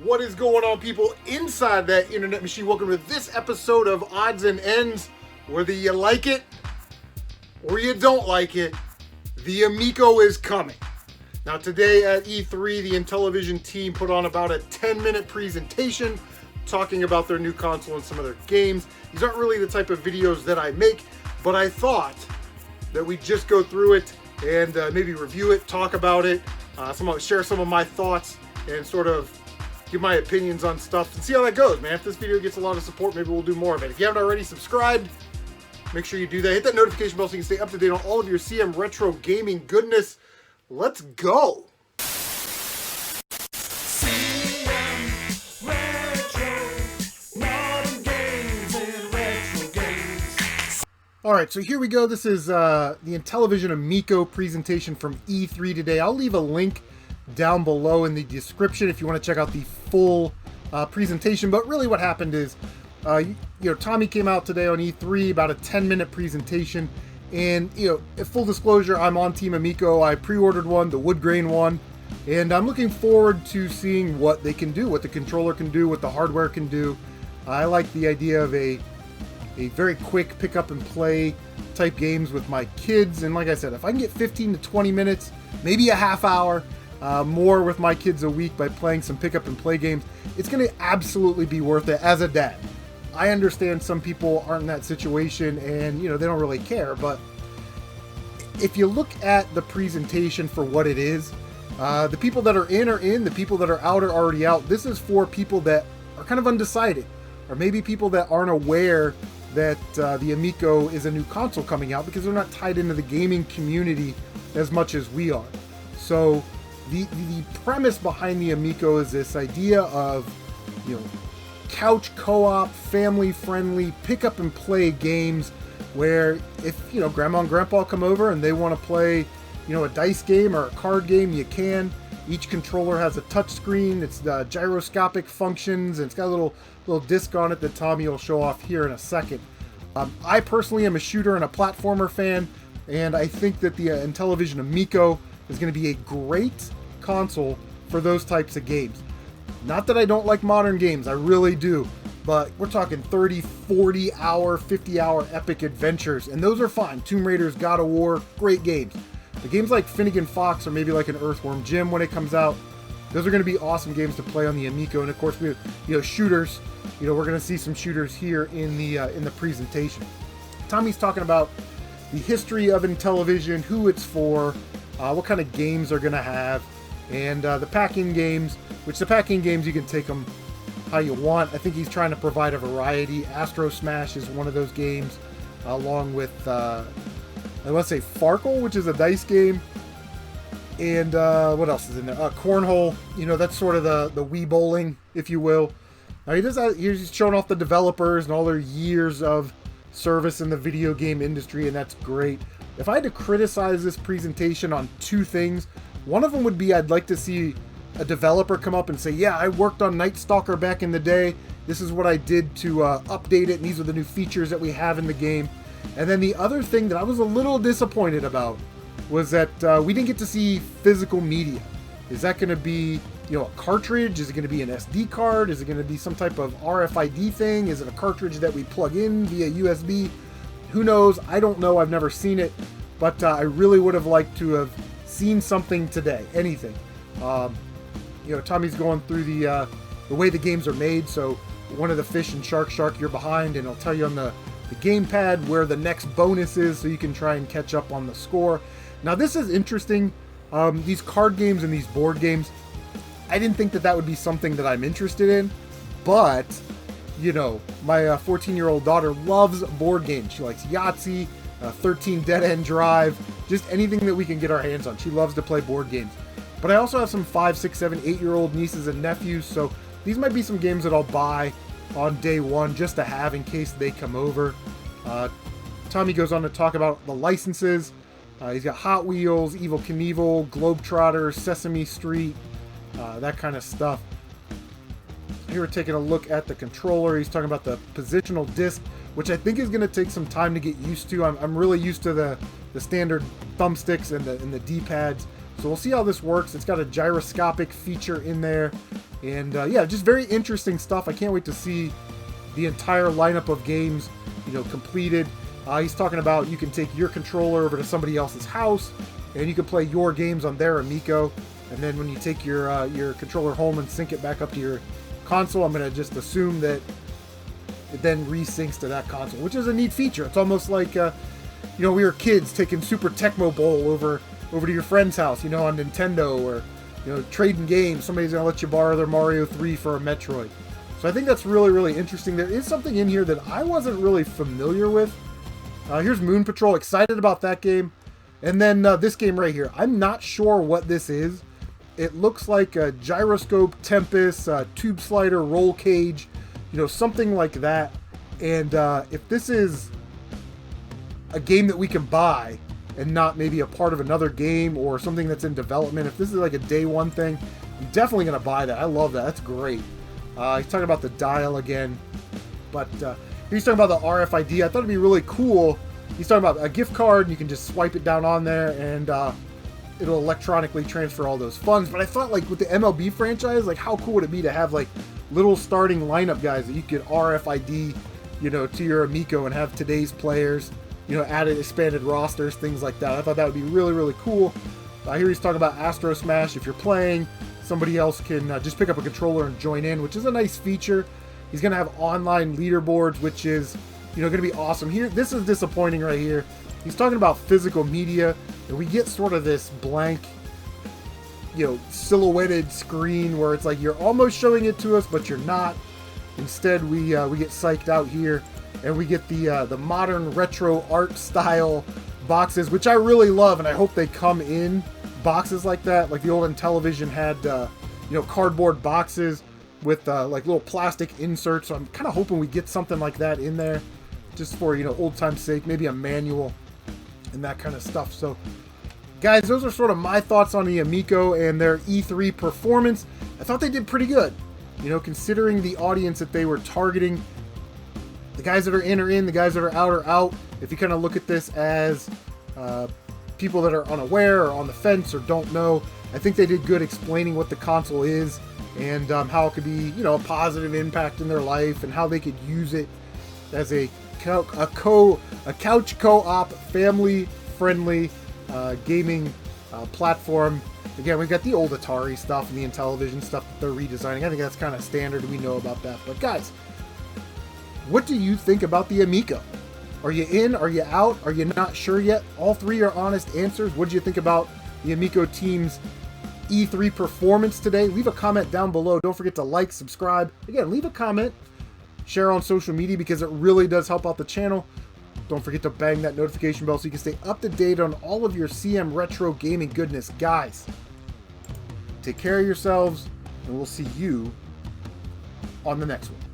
What is going on, people inside that internet machine? Welcome to this episode of Odds and Ends. Whether you like it or you don't like it, the Amico is coming. Now today at E3, the Intellivision team put on about a 10-minute presentation talking about their new console and some of their games. These aren't really the type of videos that I make, but I thought that we'd just go through it and maybe review it, talk about it, share some of my thoughts, and sort of give my opinions on stuff and see how that goes, man. If this video gets a lot of support, maybe we'll do more of it. If you haven't already subscribed, make sure you do that. Hit that notification bell so you can stay up to date on all of your CM retro gaming goodness. Let's go. Alright, so here we go. This is the Intellivision Amico presentation from E3 today. I'll leave a link down below in the description if you want to check out the full presentation. But really what happened is, Tommy came out today on E3, about a 10-minute presentation. And, full disclosure, I'm on Team Amico. I pre-ordered one, the wood grain one. And I'm looking forward to seeing what they can do, what the controller can do, what the hardware can do. I like the idea of a very quick pick up and play type games with my kids. And like I said, if I can get 15 to 20 minutes, maybe a half hour more with my kids a week by playing some pick up and play games, it's going to absolutely be worth it as a dad. I understand some people aren't in that situation and, they don't really care. But if you look at the presentation for what it is, the people that are in, the people that are out are already out. This is for people that are kind of undecided, or maybe people that aren't aware that the Amico is a new console coming out because they're not tied into the gaming community as much as we are. So the premise behind the Amico is this idea of, couch co-op, family-friendly, pick-up and play games where if, grandma and grandpa come over and they want to play, a dice game or a card game, you can. Each controller has a touch screen. It's gyroscopic functions, and it's got a little disc on it that Tommy will show off here in a second. I personally am a shooter and a platformer fan, and I think that the Intellivision Amico is going to be a great console for those types of games. Not that I don't like modern games, I really do, but we're talking 30, 40 hour, 50 hour epic adventures, and those are fine. Tomb Raiders, God of War, great games. The games like Finnegan Fox or maybe like an Earthworm Jim when it comes out, those are going to be awesome games to play on the Amico. And of course, we have, shooters. We're going to see some shooters here in the presentation. Tommy's talking about the history of Intellivision, who it's for, what kind of games they're going to have, and the packing games. Which the packing games, you can take them how you want. I think he's trying to provide a variety. Astro Smash is one of those games, along with I want to say Farkle, which is a dice game. And what else is in there? Cornhole. That's sort of the Wii bowling, if you will. Now he's showing off the developers and all their years of service in the video game industry, and that's great. If I had to criticize this presentation on two things, one of them would be I'd like to see a developer come up and say, yeah, I worked on Night Stalker back in the day. This is what I did to update it, and these are the new features that we have in the game. And then the other thing that I was a little disappointed about was that we didn't get to see physical media. Is that going to be, a cartridge? Is it going to be an SD card? Is it going to be some type of RFID thing? Is it a cartridge that we plug in via USB? Who knows? I don't know. I've never seen it. But I really would have liked to have seen something today. Anything. Tommy's going through the way the games are made. So one of the fish and shark, you're behind, and it'll tell you on the gamepad where the next bonus is, so you can try and catch up on the score. Now this is interesting. These card games and these board games, I didn't think that would be something that I'm interested in, but my 14-year-old daughter loves board games. She likes Yahtzee, 13 Dead End Drive, just anything that we can get our hands on. She loves to play board games. But I also have some 5, 6, 7, 8-year-old nieces and nephews, so these might be some games that I'll buy on day one just to have in case they come over. Tommy goes on to talk about the licenses. He's got Hot Wheels, Evel Knievel, Globetrotters, Sesame Street, that kind of stuff. Here we're taking a look at the controller. He's talking about the positional disc, which I think is going to take some time to get used to. I'm really used to the standard thumbsticks and the D-pads. So we'll see how this works. It's got a gyroscopic feature in there. And yeah, just very interesting stuff. I can't wait to see the entire lineup of games, completed. He's talking about you can take your controller over to somebody else's house, and you can play your games on their Amico. And then when you take your controller home and sync it back up to your console, I'm going to just assume that it then resyncs to that console, which is a neat feature. It's almost like, we were kids taking Super Tecmo Bowl over to your friend's house, on Nintendo, or, trading games. Somebody's going to let you borrow their Mario 3 for a Metroid. So I think that's really, really interesting. There is something in here that I wasn't really familiar with. Here's Moon Patrol. Excited about that game. And then this game right here. I'm not sure what this is. It looks like a gyroscope, Tempest, tube slider, roll cage, something like that. And if this is a game that we can buy and not maybe a part of another game or something that's in development, if this is like a day one thing, I'm definitely going to buy that. I love that. That's great. He's talking about the dial again, but he's talking about the RFID. I thought it'd be really cool. He's talking about a gift card, and you can just swipe it down on there, and it'll electronically transfer all those funds. But I thought, like, with the MLB franchise, like, how cool would it be to have, like, little starting lineup guys that you could RFID, to your Amico and have today's players, added expanded rosters, things like that. I thought that would be really, really cool. Here he's talking about Astro Smash. If you're playing, somebody else can just pick up a controller and join in, which is a nice feature. He's going to have online leaderboards, which is, going to be awesome. Here, this is disappointing right here. He's talking about physical media, and we get sort of this blank, silhouetted screen where it's like you're almost showing it to us, but you're not. Instead, we get psyched out here, and we get the modern retro art style boxes, which I really love, and I hope they come in boxes like that. Like the old Intellivision had, cardboard boxes with like little plastic inserts. So I'm kind of hoping we get something like that in there, just for old time's sake, maybe a manual and that kind of stuff. So guys, those are sort of my thoughts on the Amico and their E3 performance. I thought they did pretty good, considering the audience that they were targeting. The guys that are in, the guys that are out are out. If you kind of look at this as people that are unaware or on the fence or don't know, I think they did good explaining what the console is and how it could be, a positive impact in their life, and how they could use it as a couch co-op, family-friendly gaming platform. Again, we've got the old Atari stuff and the Intellivision stuff that they're redesigning. I think that's kind of standard. We know about that. But guys, what do you think about the Amico? Are you in? Are you out? Are you not sure yet? All three are honest answers. What did you think about the Amico team's E3 performance today? Leave a comment down below. Don't forget to like, subscribe. Again, leave a comment. Share on social media, because it really does help out the channel. Don't forget to bang that notification bell so you can stay up to date on all of your CM retro gaming goodness. Guys, take care of yourselves, and we'll see you on the next one.